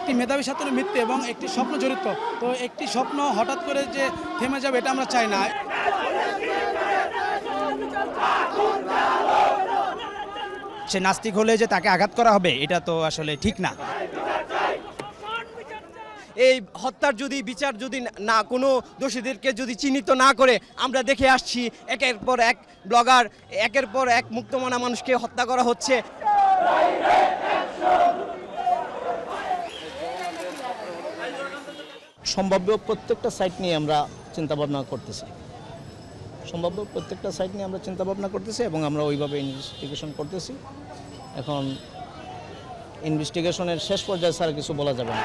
একটি মেধাবী ছাত্রের মৃত্যু এবং একটি স্বপ্ন জড়িত। তো একটি স্বপ্ন হঠাৎ করে যে থেমে যাবে এটা আমরা চাই না। সে নাস্তিক হলে যে তাকে আঘাত করা হবে এটা তো আসলে ঠিক না। এই হত্যার যদি বিচার যদি না কোনো দোষীদেরকে যদি চিহ্নিত না করে আমরা দেখে আসছি একের পর এক ব্লগার একের পর এক মুক্তমনা মানুষকে হত্যা করা হচ্ছে। সম্ভাব্য প্রত্যেকটা সাইট নিয়ে আমরা চিন্তাভাবনা করতেছি এবং আমরা ওইভাবে ইনভেস্টিগেশন করতেছি। এখন ইনভেস্টিগেশনের শেষ পর্যায়ে স্যার কিছু বলা যাবে না।